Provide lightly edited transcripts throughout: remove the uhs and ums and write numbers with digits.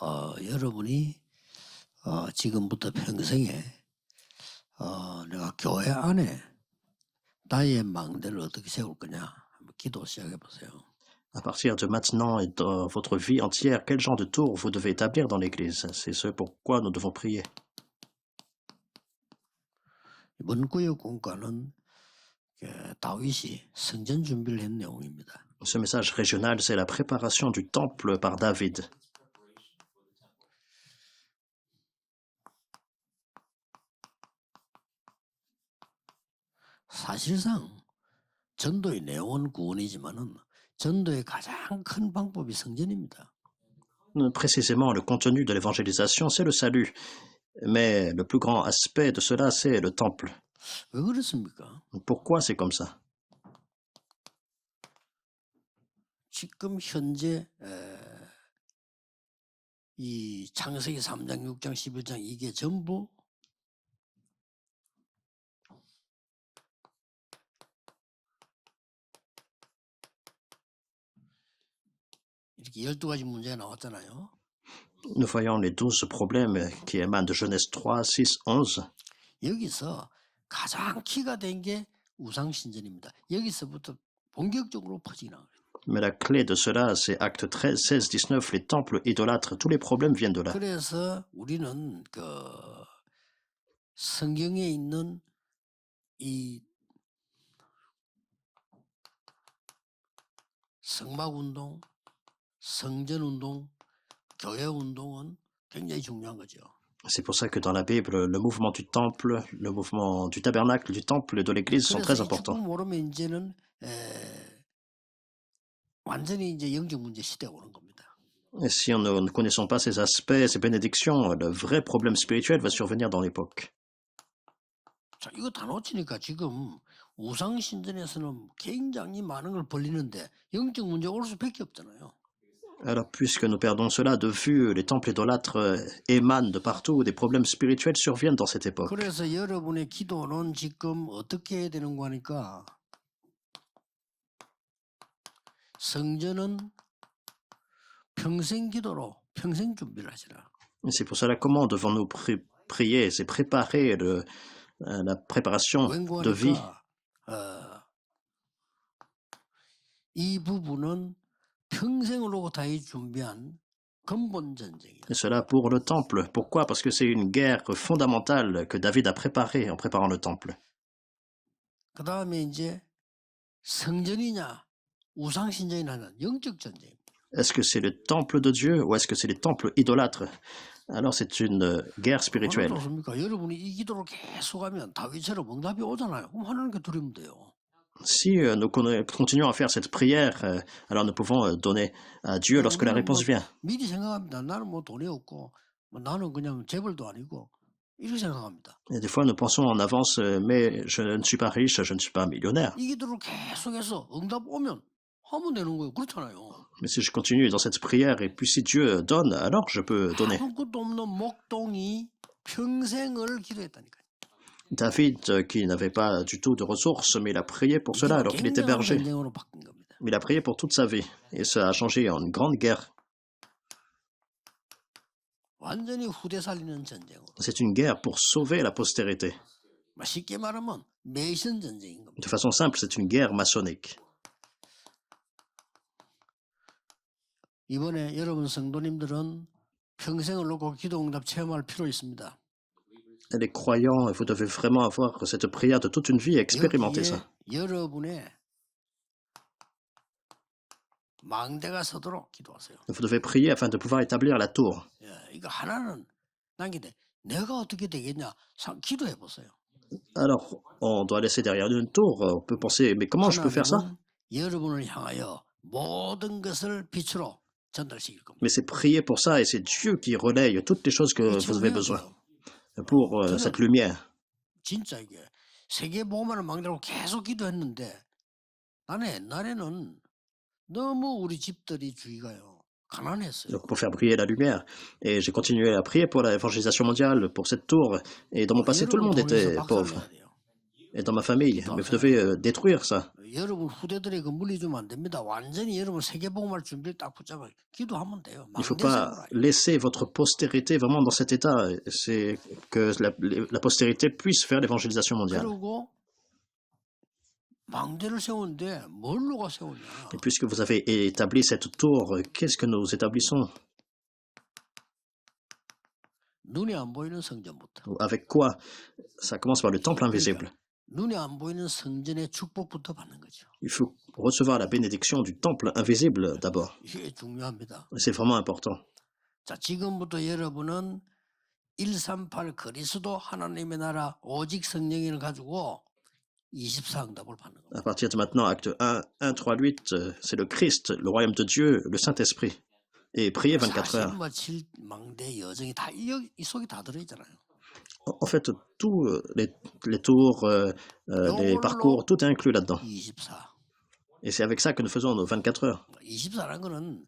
여러분이 지금부터 평생에 내가 교회 안에 나의 망대를 어떻게 세울 거냐 한번 기도 시작해 보세요. À partir de maintenant et dans votre vie entière, quel genre de tour vous devez établir dans l'Église? C'est ce pourquoi nous devons prier. 이번 구역 공과는 다윗이 성전 준비를 한 내용입니다. Ce message régional, c'est la préparation du temple par David. 사실상 전도의 내용은 구원이지만은 전도의 가장 큰 방법이 성전입니다. Précisément, le contenu de l'évangélisation, c'est le salut. Mais le plus grand aspect de cela, c'est le temple. 왜 그렇습니까? Pourquoi c'est comme ça? 지금 현재 이 창세기 3장, 6장, 11장 이게 전부 이렇게 12가지 문제가 나왔잖아요. Nous voyons les 12 problèmes qui émanent de Genèse 3, 6, 11. 여기서 가장 키가 된 게 우상신전입니다. 여기서부터 본격적으로 퍼지나. Mais la clé de cela, c'est Actes 13, 16, 19, les temples idolâtres. Tous les problèmes viennent de là. 그래서 우리는 성경에 있는 이 성막운동, 성전운동, 교회운동은 굉장히 중요한 거죠. C'est pour ça que dans la Bible, le mouvement du temple, le mouvement du tabernacle, du temple et de l'église sont très importants. 모르면 이제는 완전히 이제 영적 문제 시대가 오는 겁니다. Et si nous ne connaissons pas ces aspects, ces bénédictions, le vrai problème spirituel va survenir dans l'époque. 자, 이거 다 놓치니까 지금 우상신전에서는 굉장히 많은 걸 벌리는데 영적 문제가 올 수밖에 없잖아요. Alors, puisque nous perdons cela de vue, les temples idolâtres émanent de partout, des problèmes spirituels surviennent dans cette époque. 그래서 여러분의 기도는 지금 어떻게 해야 되는 거니까 성전은 평생 기도로 평생 준비를 하시라. C'est pour cela comment devons-nous prier, c'est préparer la préparation de vie. 이 부분은 평생으로 다시 준비한 근본 전쟁이에요. Et cela pour le temple. Pourquoi? Parce que c'est une guerre fondamentale que David a préparée en préparant le temple. 그 다음에 이제 성전이냐 우상신전이냐는 영적 전쟁입니다. Est-ce que c'est le temple de Dieu ou est-ce que c'est les temples idolâtres? Alors c'est une guerre spirituelle. 여러분이 이 기도를 계속하면 다윗처럼 응답이 오잖아요. 그럼 하나님께 드리면 돼요. Si nous continuons à faire cette prière, alors nous pouvons donner à Dieu lorsque la réponse vient. 미리 생각합니다. 나는 뭐 돈이 없고 나는 그냥 재벌도 아니고 이렇게 생각합니다. Et des fois nous pensons en avance, mais je ne suis pas riche, je ne suis pas millionnaire. 이 기도를 계속해서 응답 오면 하면 되는 거예요. 그렇잖아요. Mais si je continue dans cette prière et puis si Dieu donne, alors je peux donner. 아무것도 없는 목동이 평생을 기도했다니까요. David, qui n'avait pas du tout de ressources, mais il a prié pour cela alors qu'il était berger. Il a prié pour toute sa vie, et ça a changé en une grande guerre. C'est une guerre pour sauver la postérité. De façon simple, c'est une guerre maçonnique. 이번에 여러분 성도님들은 평생을 놓고 기도 응답 체험할 필요 있습니다. Les croyants, vous devez vraiment avoir cette prière de toute une vie et expérimenter ça. Vous devez prier afin de pouvoir établir la tour. Alors, on doit laisser derrière nous une tour. On peut penser, mais comment je peux faire ça? Mais c'est prier pour ça et c'est Dieu qui relaye toutes les choses que vous avez besoin pour cette lumière. Donc pour faire briller la lumière. Et j'ai continué à prier pour l'évangélisation mondiale, pour cette tour. Et dans mon passé, tout le monde était pauvre. et dans ma famille. Mais vous devez détruire ça. 여러분 후대들에게 물려주면 안 됩니다. 완전히 여러분 세계복음할 준비를 딱 붙잡아 기도하면 돼요. Il ne faut 망대 세우라. pas laisser votre postérité vraiment dans cet état. C'est que la postérité puisse faire l'évangélisation mondiale. 그리고 망대를 세우는데 뭘로가 세우냐? Et puisque vous avez établi cette tour, qu'est-ce que nous établissons? 눈에 안 보이는 성전부터. Avec quoi? Ça commence par le temple invisible. 눈에 안 보이는 성전의 축복부터 받는 거죠. Il faut recevoir la bénédiction du temple invisible d'abord. 이게 중요합니다. C'est vraiment important. 자, 지금부터 여러분은 138 그리스도 하나님의 나라 오직 성령을 가지고 24응답을 받는 겁니다. À partir de maintenant, acte 1, 1, 3, 8, c'est le Christ, le royaume de Dieu, le Saint-Esprit. Et priez 24 heures. 47 망대 여정이 다 이 속에 다 들어있잖아요. En fait, tous les tours, les parcours, tout est inclus là-dedans. 24. Et c'est avec ça que nous faisons nos 24 heures. 24라는 거는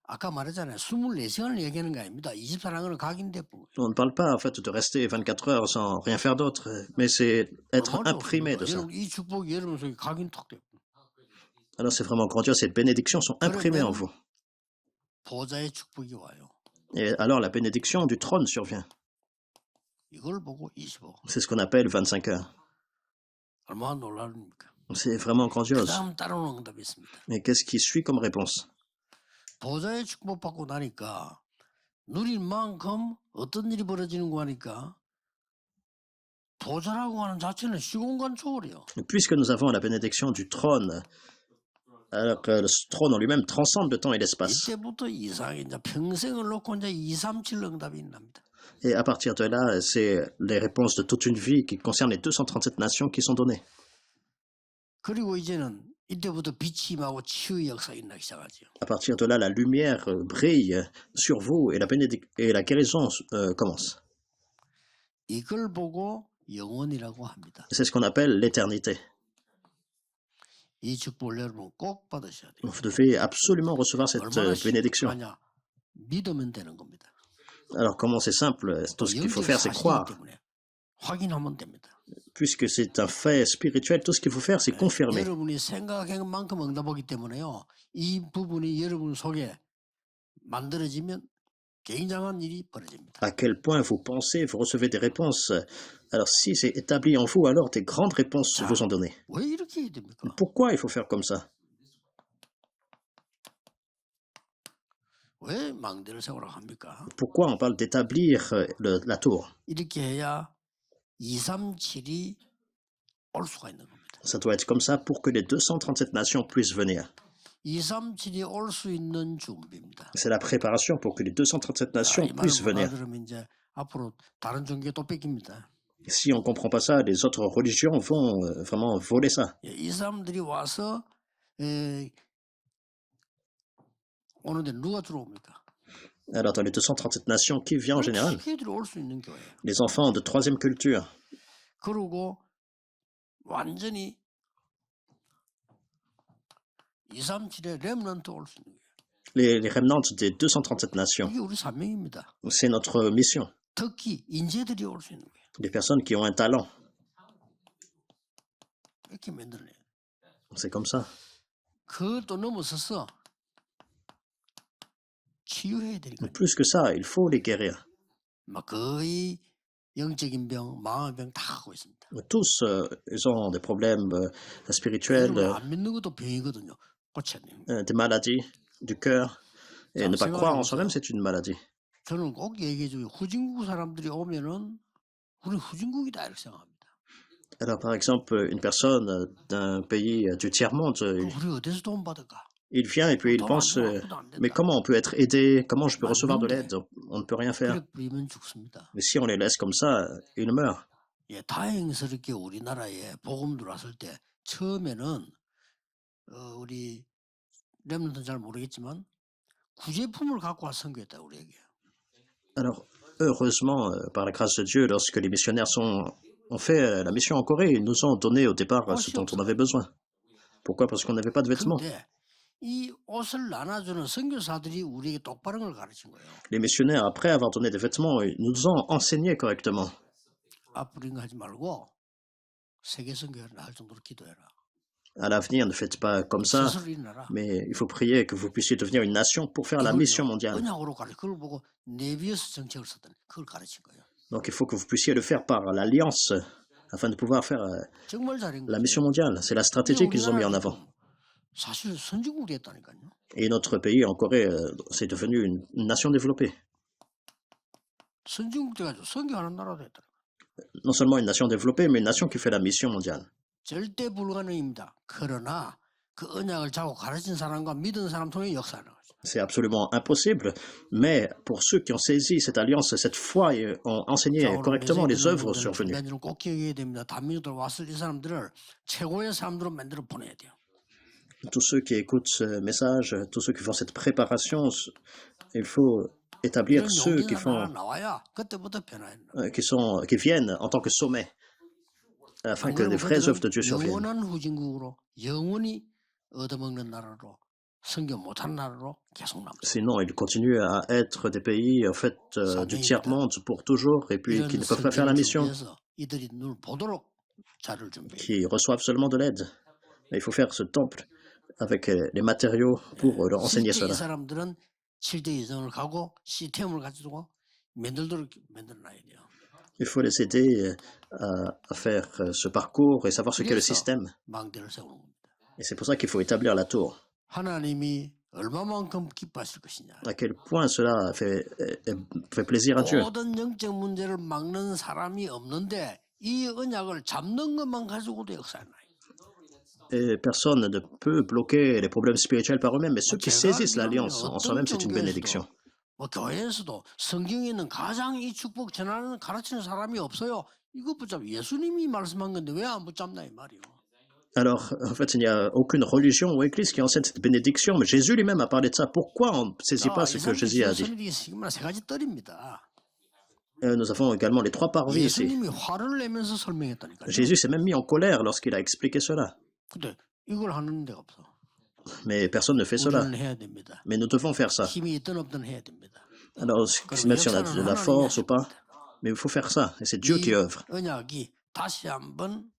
아까 말했잖아요. 24시간을 얘기하는 게 아닙니다. 24라는 거는 각인대. On ne parle pas en fait de rester 24 heures sans rien faire d'autre, mais c'est être imprimé de ça. 이 축복이 여러분 속에 각인턱 돼. Alors c'est vraiment grandiose, ces bénédictions sont imprimées en vous. 보좌의 축복이 와요. Et alors la bénédiction du trône survient. 이걸 보고 25. C'est ce qu'on appelle 25 heures. 얼마나 놀랍습니까? C'est vraiment grandiose. 그다음 따라오는 응답이 있습니다. Mais qu'est-ce qui suit comme réponse? 보좌의 축복 받고 나니까 누릴 만큼 어떤 일이 벌어지는 거 하니까 보좌라고 하는 자체는 시공간 초월이요. Puisque nous avons la bénédiction du trône, alors que le trône en lui-même transcende le temps et l'espace. 이때부터 이상이 이제 평생을 놓고 이제 237 응답이 납니다. Et à partir de là, c'est les réponses de toute une vie qui concernent les 237 nations qui sont données. 그리고 이제는 이때부터 빛이 임하고 치유의 역사가 일어나기 시작하죠. À partir de là, la lumière brille sur vous et la guérison commence. 이걸 보고 영원이라고 합니다. C'est ce qu'on appelle l'éternité. 이 축복을 여러분 꼭 받으셔야 돼요. Vous devez absolument recevoir cette bénédiction. 얼마나 믿으면 되는 겁니다. Alors comment c'est simple, tout ce qu'il faut faire c'est croire. 확인하면 됩니다. Puisque c'est un fait spirituel, tout ce qu'il faut faire c'est confirmer. 여러분이 생각한 만큼 응답하기 때문에요. 이 부분이 여러분 속에 만들어지면 굉장한 일이 벌어집니다. À quel point vous pensez, vous recevez des réponses. Alors si c'est établi en vous, alors des grandes réponses vous sont données. 왜 이렇게 해야 됩니까? Pourquoi il faut faire comme ça? 왜 망대를 세우라고 합니까? Pourquoi on parle d'établir la tour? 이렇게 해야 237이 올 수가 있는 겁니다. Ça doit être comme ça pour que les 237 nations puissent venir. 237이 올 수 있는 준비입니다. C'est la préparation pour que les 237 nations puissent venir. 그러면 이제 앞으로 다른 종교 또 뺏깁니다. Si on ne comprend pas ça, les autres religions vont vraiment voler ça. 이 사람들이 와서 오는데 누가 들어옵니까? Alors dans les 237 nations, qui vient en général? 올 수 있는 교회예요. Les enfants de troisième culture. 그리고 완전히 237의 렘넌트 올 수 있는 거예요. Les remnants des 237 nations. 이게 우리 사명입니다. C'est notre mission. 특히 인재들이 올 수 있는 거예요. Les personnes qui ont un talent. 이렇게 만들어내요. C'est comme ça. 그것도 넘어서서 치유해야 되니까. Plus que ça, il faut les guérir. 막 거의 영적인 병, 마음의 병 다 하고 있습니다. Tous, ils ont des problèmes spirituels, 안 믿는 것도 병이거든요. 고쳐야 됩니다. des maladies du cœur. Et ne pas croire en soi-même, c'est une maladie. 저는 꼭 얘기해줘요. 후진국 사람들이 오면은 우리 후진국이다 이렇게 생각합니다. Alors, par exemple, une personne d'un pays du tiers-monde, 우리 어디서 돈 받을까? il vient et puis il pense, mais comment on peut être aidé? Comment je peux recevoir de l'aide? On ne peut rien faire. Mais si on les laisse comme ça, ils meurent. 예, 다행스럽게 우리나라에 복음 들어왔을 때 처음에는 우리 렘넌트는 잘 모르겠지만 구제품을 갖고 와서 선교했다 우리에게. Alors, heureusement, par la grâce de Dieu, lorsque les missionnaires ont fait la mission en Corée, ils nous ont donné au départ ce dont on avait besoin. Pourquoi? Parce qu'on n'avait pas de vêtements. 이 옷을 나눠주는 선교사들이 우리에게 똑바른 걸 가르친 거예요. Les missionnaires, après avoir donné des vêtements, ils nous ont enseigné correctement. 앞부린 거 하지 말고 세계 선교회를 할 정도로 기도해라. À l'avenir, ne faites pas comme ça, 스스로 일어나라. mais il faut prier que vous puissiez devenir une nation pour faire la mission 이걸요 mondiale. 언약으로 가르쳐. 그걸 보고 네비에서 정책을 썼더니 그걸 가르친 거예요. Donc il faut que vous puissiez le faire par l'alliance afin de pouvoir faire 정말 잘한 la 거예요. mission mondiale. C'est la 근데 stratégie qu'ils ont mis en 우리나라는 avant. 사실 선진국이 됐다니까요. Et notre pays, en Corée, c'est devenu une nation développée. 선진국 돼가지고 선교하는 나라도 됐더라. Non seulement une nation développée, mais une nation qui fait la mission mondiale. 절대 불가능입니다. 그러나 그 언약을 잡고 가르친 사람과 믿은 사람 통해 역사하는 거죠. C'est absolument impossible, mais pour ceux qui ont saisi cette alliance, cette foi et ont enseigné 자, 오늘 correctement les 메시지 œuvres 듣는 survenues. 분들은 꼭 기억해야 됩니다. 다민족들 왔을 이 사람들을 최고의 사람들로 만들어 보내야 돼요. Tous ceux qui écoutent ce message, tous ceux qui font cette préparation, il faut établir 이런 ceux qui 용기가 font, 나와야 그때부터 변화해요. qui viennent en tant que sommet, afin 안 que 그러면 les vraies œuvres de 그들은 Dieu surviennent. 영원한 후진국으로 영원히 얻어먹는 나라로 선교 못한 나라로 계속 남죠. Sinon, ils continuent à être des pays en fait du tiers-monde pour toujours et puis qui ne peuvent pas faire la mission, 위해서 이들이 눈을 보도록 자료를 준비해. qui reçoivent seulement de l'aide. Mais il faut faire ce temple avec les matériaux pour leur enseigner 실제 이 cela. 사람들은 7대 이전을 가고 시스템을 가지고 만들도록 만들어놔야 돼요. Il faut les aider à faire ce parcours et savoir ce qu'est le 그래서 système. 망대를 세우는 겁니다. Et c'est pour ça qu'il faut établir la tour. 하나님이 얼마만큼 기뻐하실 것이냐. À quel point cela fait plaisir à Dieu. 모든 영적 문제를 막는 사람이 없는데 이 언약을 잡는 것만 가지고도 역사하나요. Et personne ne peut bloquer les problèmes spirituels par eux-mêmes, mais ceux qui saisissent l'alliance en soi-même, c'est une bénédiction. 뭐 교회에서도 성경에 있는 가장 이 축복 전하는 가르치는 사람이 없어요. 이거 붙잡 예수님이 말씀한 건데 왜 안 붙잡나 이 말이요. Alors, en fait, il n'y a aucune religion ou église qui enseigne cette bénédiction, mais Jésus lui-même a parlé de ça. Pourquoi on ne saisit pas ce que Jésus a dit? 세 가지 뜰입니다. Nous avons également les trois parvis ici. 예수님이 화를 내면서 설명했다니까요. Jésus s'est même mis en colère lorsqu'il a expliqué cela. 근데 이걸 하는 데가 없어. Mais personne ne fait cela. 우리는 해야 됩니다. Mais nous devons faire ça. 힘이 있든 없든 해야 됩니다. Alors, même si on a de la force ou pas, mais il faut faire ça. Et c'est Dieu qui œuvre. 언약이 다시 한번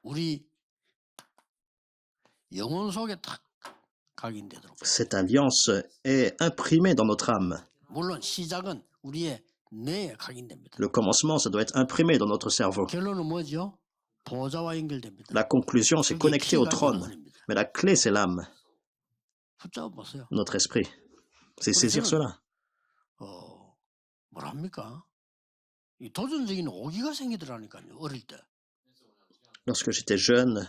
우리 영혼 속에 탁 각인되도록. Cette alliance est imprimée dans notre âme. 물론 시작은 우리의 뇌에 각인됩니다. Le commencement, ça doit être imprimé dans notre cerveau. 결론은 뭐죠? 보좌와 연결됩니다. La conclusion, c'est connecté au trône. Mais la clé, c'est l'âme, 붙잡아 보세요. notre esprit. C'est saisir cela. 뭐랍니까? 이 도전적인 오기가 생기더라니까요. 어릴 때. Lorsque j'étais jeune,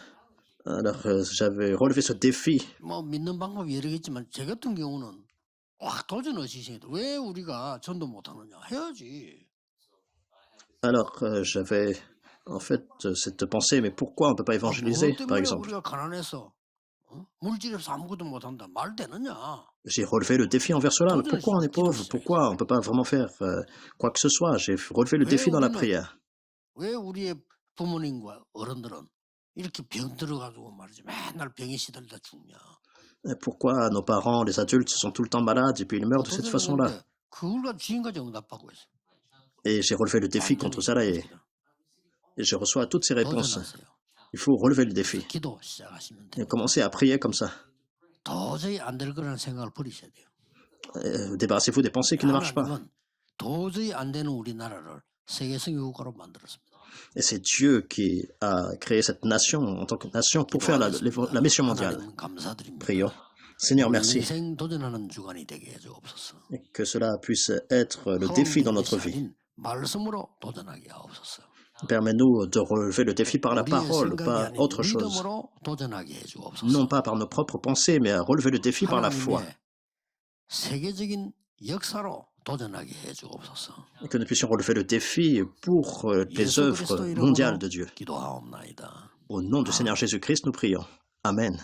alors j'avais relevé ce défi. 뭐 믿는 방법이 여러 개지만 제 같은 경우는 도전 의식이 생기더. 왜 우리가 전도 못하느냐? 해야지. Alors j'avais en fait cette pensée, mais pourquoi on ne peut pas évangéliser, par exemple? 우리가 가난해서 물질에서 아무것도 못한다. 말 되느냐? J'ai relevé le défi envers cela. Mais pourquoi on est pauvre? Pourquoi on ne peut pas vraiment faire quoi que ce soit? J'ai relevé le défi dans la prière. 왜 우리의 부모님과 어른들은 이렇게 병 들어가지고 말이지 맨날 병에 시달리다 죽냐? Pourquoi nos parents, les adultes, sont tout le temps malades et puis ils meurent de cette façon-là? 그걸가 지금까지 응답하고 있어. Et j'ai relevé le défi contre cela et je reçois toutes ces réponses. Il faut relever le défi 기도 시작하시면 et 돼요. commencer à prier comme ça. 도저히 안 될 거라는 생각을 버리셔야 돼요. Débarrassez-vous des pensées qui ne marchent pas. 하나님은 도저히 안 되는 우리나라를 세계 선교국가로 만들었습니다. Et c'est Dieu qui a créé cette nation en tant que nation pour faire la mission mondiale. 하나님 감사드립니다. Prions. Seigneur, merci. 인생 도전하는 주간이 되게 해 주옵소서. Et que cela puisse être le défi dans notre vie. 말씀으로 도전하게 하옵소서. Permets-nous de relever le défi par la parole, pas autre chose. 믿음으로 도전하게 해 주옵소서. Non pas par nos propres pensées, mais à relever le défi par la foi. 세계적인 역사로 도전하게 해 주옵소서. Et que nous puissions relever le défi pour les œuvres mondiales de Dieu. 기도하옵나이다. Au nom du Seigneur Jésus-Christ, nous prions. Amen.